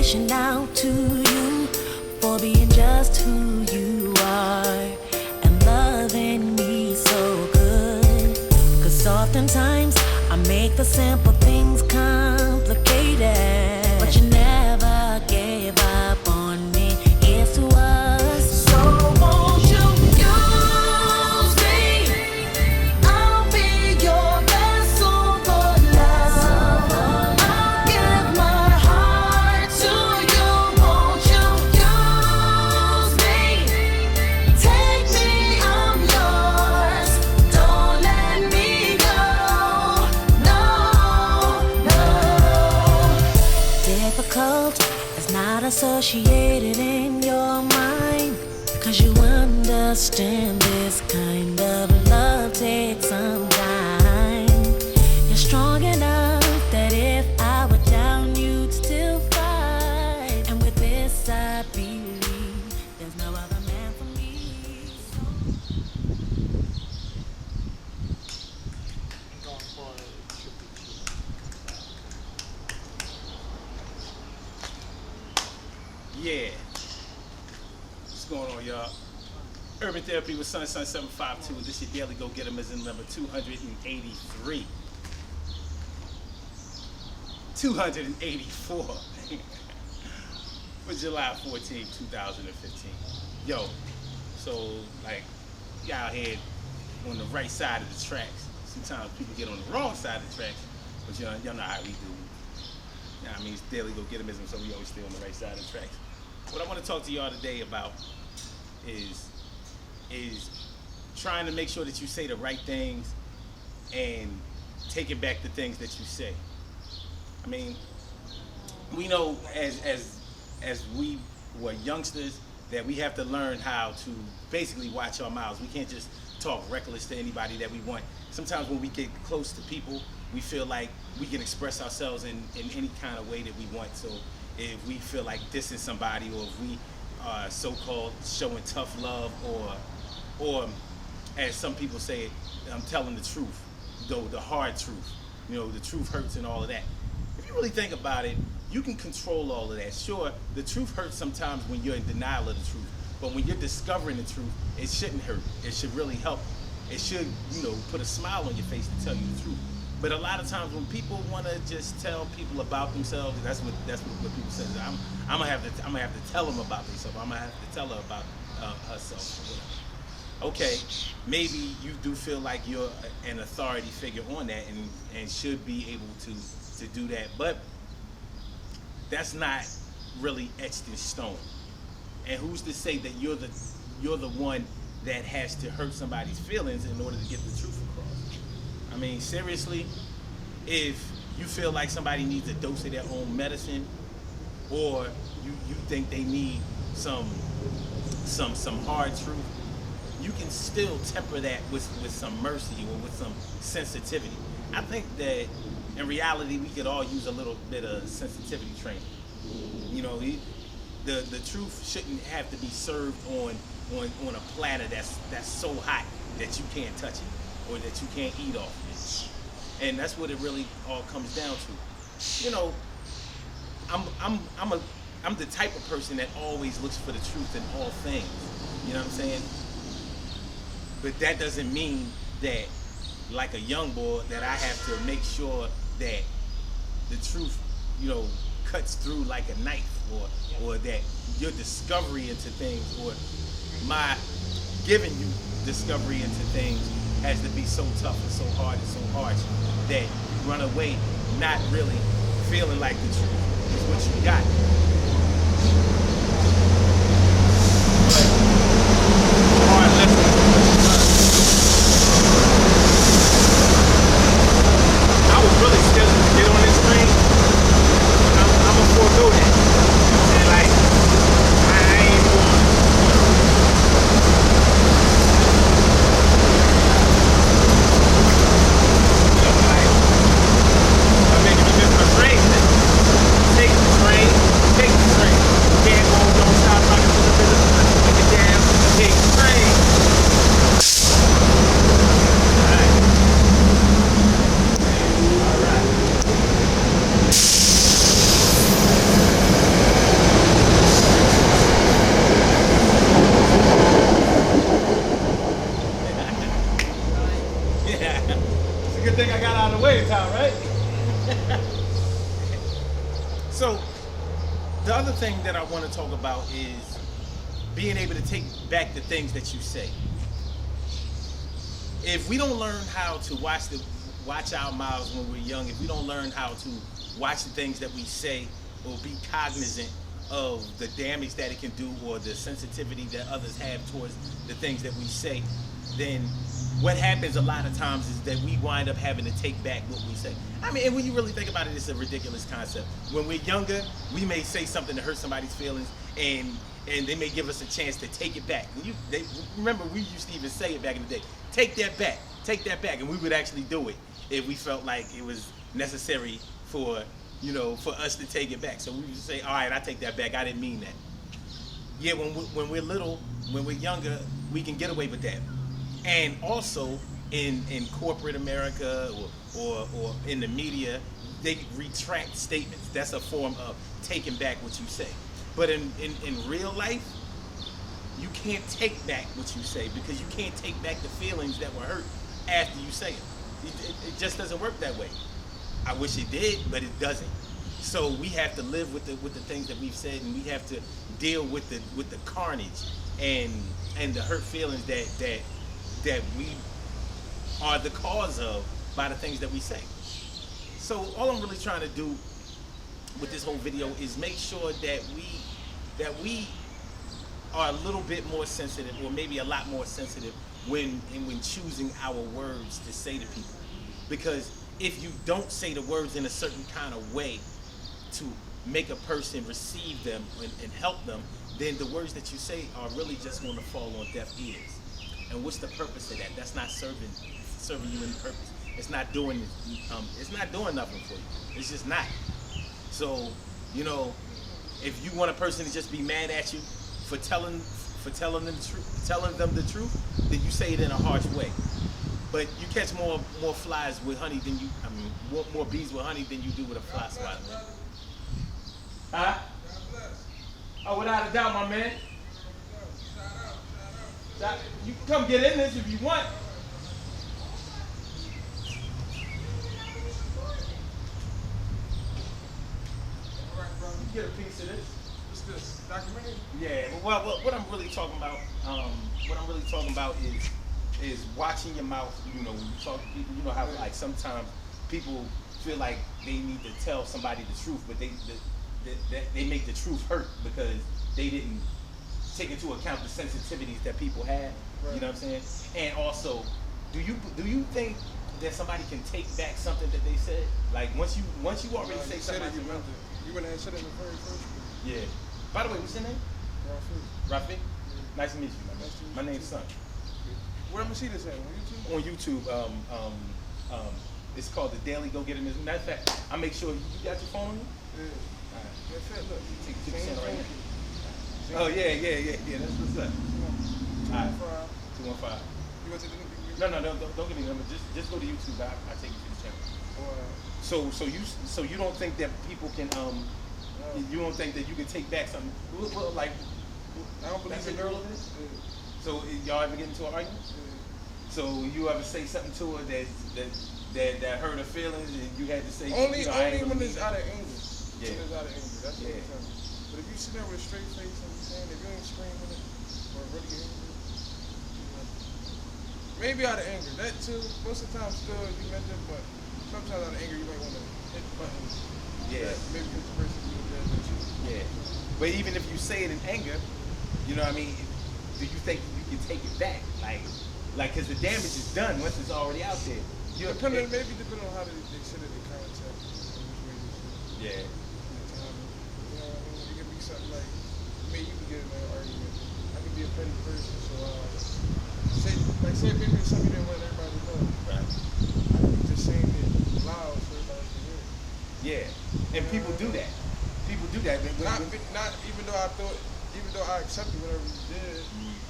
appreciation out to you for being just who you are and loving me so good. 'Cause oftentimes I make the simple things complicated, but you never gave up on me. It's to us. So won't you use me? I'll be your vessel for love. I'll give my heart to you. Won't you use me? Take me, I'm yours. Don't let me go. No, no. Difficult is not associated in your mind, 'cause you understand this kind of love takes some time. You're strong enough that if I were down, you'd still fight. And with this, I believe there's no other man for me. Yeah. What's going on, y'all? Urban Therapy with Sunsun 752, and this your daily go get 'em is in number 283. 284. For July 14, 2015. Yo, so like y'all out here on the right side of the tracks. Sometimes people get on the wrong side of the tracks, but y'all know how we do. Nah, I mean, it's daily go get 'emism, so we always stay on the right side of the tracks. What I want to talk to y'all today about is trying to make sure that you say the right things and taking back the things that you say. I mean, we know as we were youngsters that we have to learn how to basically watch our mouths. We can't just talk reckless to anybody that we want. Sometimes when we get close to people, we feel like we can express ourselves in any kind of way that we want. So if we feel like dissing somebody, or if we are so-called showing tough love, or as some people say it, I'm telling the truth, though the hard truth. You know, the truth hurts and all of that. If you really think about it, you can control all of that. Sure, the truth hurts sometimes when you're in denial of the truth, but when you're discovering the truth, it shouldn't hurt. It should really help. It should, put a smile on your face to tell you the truth. But a lot of times when people want to just tell people about themselves, that's what people say. I'm gonna have to tell them about themselves. I'm gonna have to tell her about herself. Okay, maybe you do feel like you're an authority figure on that and should be able to do that, but that's not really etched in stone. And who's to say that you're the one that has to hurt somebody's feelings in order to get the truth across? I mean, seriously, if you feel like somebody needs a dose of their own medicine, or you think they need some hard truth, you can still temper that with some mercy or with some sensitivity. I think that in reality we could all use a little bit of sensitivity training. The truth shouldn't have to be served on a platter that's so hot that you can't touch it or that you can't eat off it. And that's what it really all comes down to. I'm the type of person that always looks for the truth in all things. You know what I'm saying? But that doesn't mean that, like a young boy, that I have to make sure that the truth, cuts through like a knife, or that your discovery into things, or my giving you discovery into things has to be so tough and so hard and so harsh that you run away not really feeling like the truth is what you got. But hard lessons. I was really scheduled to get on this train. I'm gonna forego that. And like, I ain't going. I'm making me miss my train. Take the train. Can't thing that I want to talk about is being able to take back the things that you say. If we don't learn how to watch our mouths when we're young, if we don't learn how to watch the things that we say or be cognizant of the damage that it can do or the sensitivity that others have towards the things that we say, then what happens a lot of times is that we wind up having to take back what we say. I mean, and when you really think about it, it's a ridiculous concept. When we're younger, we may say something to hurt somebody's feelings, and they may give us a chance to take it back. Remember, we used to even say it back in the day, take that back, and we would actually do it if we felt like it was necessary for us to take it back. So we would say, all right, I take that back, I didn't mean that. Yeah, when we're little, when we're younger, we can get away with that. And also in corporate America or in the media, they retract statements. That's a form of taking back what you say. But in real life, you can't take back what you say because you can't take back the feelings that were hurt after you say it. It just doesn't work that way. I wish it did, but it doesn't. So we have to live with the things that we've said, and we have to deal with the carnage and the hurt feelings that we are the cause of by the things that we say. So all I'm really trying to do with this whole video is make sure that we are a little bit more sensitive, or maybe a lot more sensitive when choosing our words to say to people. Because if you don't say the words in a certain kind of way to make a person receive them and help them, then the words that you say are really just going to fall on deaf ears. And what's the purpose of that? That's not serving you any purpose. It's not doing nothing for you. It's just not. So, if you want a person to just be mad at you for telling them the truth, then you say it in a harsh way. But you catch more flies with honey than more bees with honey than you do with a fly swatter. Huh? Oh, without a doubt, my man. You can come get in this if you want. You get a piece of this. What's this? Documentary? Yeah. Well, what I'm really talking about is watching your mouth. When you talk to people, you know how like sometimes people feel like they need to tell somebody the truth, but they make the truth hurt because they didn't take into account the sensitivities that people have. Right. You know what I'm saying? And also, do you think that somebody can take back something that they said? Like once you already say something, you went ahead and said it in the very first one. Yeah. By the way, what's your name? Rafi. Yeah. Nice to meet you, my man. My name's Son. Where am I see this at? On YouTube. It's called The Daily Go Getter. Matter of fact, I'll make sure you got your phone on you. Yeah. All right. That's it. Look. Take the channel right now. Oh yeah. That's what's up. 215. You want to take the No, don't give me the number. Just go to YouTube. I'll take you to the channel. So you don't think that people can you don't think that you can take back something? Like I don't believe that's a in girl of this. So y'all ever get into an argument? So you ever say something to her that hurt her feelings, and you had to say only when it's out of anger. Yeah. When it's out of anger. That's what I'm telling you. But if you sit there with a straight face and you're saying, if you ain't screaming it or really angry, maybe out of anger. That too. Most of the time, still you mentioned, but sometimes out of anger you might want to hit the button. Yeah. Maybe hit the person who's there with you. Yeah. But even if you say it in anger, you know what I mean? Do you think you can take it back? Like, because the damage is done once it's already out there. Depending on how they sit in the context and which way you sit. Yeah. You know what I mean? It can be something like, maybe you can get in an argument. I can be a petty person, so say maybe it's something you didn't want everybody to know. Right. I can be just saying it loud so everybody can hear it. Yeah. And people do that. People do that. Not even though I accepted whatever you did,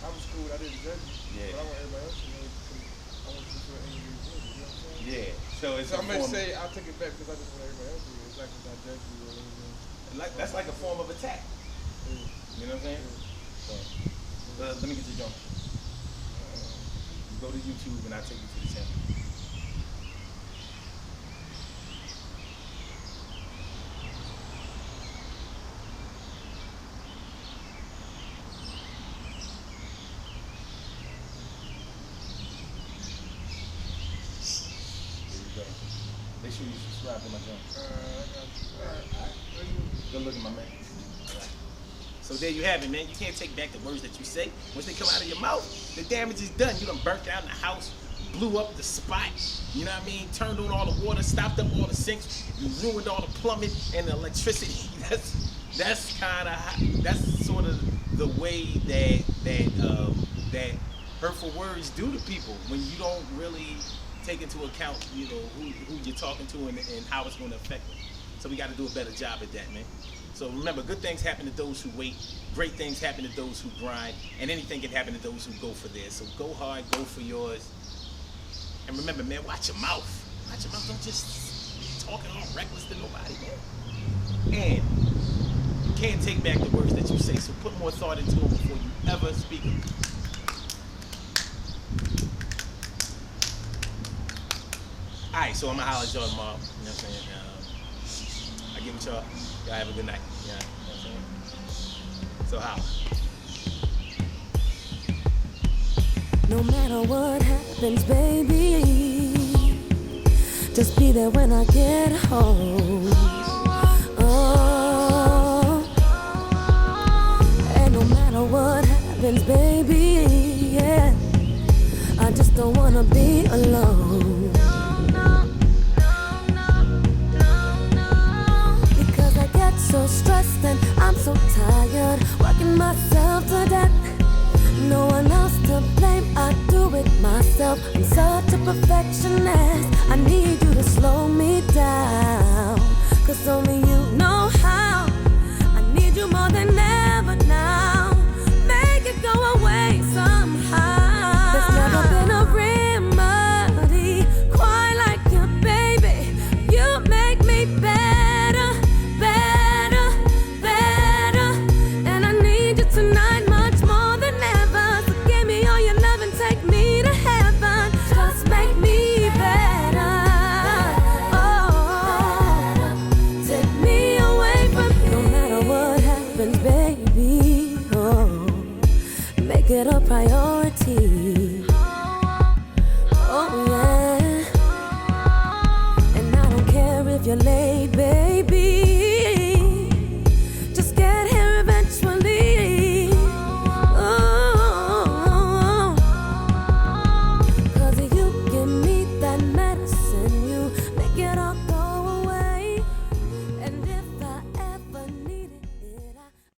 I was cool. I didn't judge you. Yeah. But I want everybody else to know. I want you to feel angry. You know what I'm saying? Yeah. So I'm gonna say I'll take it back because I just want everybody else to hear. It's like because I judge you or anything. that's like a form of attack. Yeah. You know what I'm saying? So, let me get your jump. Go to YouTube and I'll take you to the channel. sure you subscribe to my channel. I got you. Alright. Good looking, my man. So there you have it, man. You can't take back the words that you say. Once they come out of your mouth, the damage is done. You done burnt down the house, blew up the spot, you know what I mean? Turned on all the water, stopped up all the sinks, you ruined all the plumbing and the electricity. That's sort of the way that hurtful words do to people when you don't really take into account, you know, who you're talking to and how it's going to affect them. So we got to do a better job at that, man. So remember, good things happen to those who wait, great things happen to those who grind, and anything can happen to those who go for theirs. So go hard, go for yours. And remember, man, watch your mouth. Watch your mouth, don't just be talking all reckless to nobody, man. And you can't take back the words that you say, so put more thought into them before you ever speak them. Alright, so I'm gonna holler at y'all tomorrow. You know what I'm saying? I give it y'all. Y'all have a good night. You know what I'm saying? So holla. No matter what happens, baby, just be there when I get home. Oh, and no matter what happens, baby, yeah, I just don't wanna be alone. Because I get so stressed and I'm so tired, working myself to death. No one else to blame, I do it myself. I'm such a perfectionist, I need you to slow me down, 'cause only you know how. I need you more than ever now. Make it go away somehow. There's never been a remedy quite like you, baby. You make me better, better, better. And I need you tonight much more than ever. So give me all your love and take me to heaven. Just make me better. Oh, take me away from here. No matter what happens, baby, oh, make it a priority.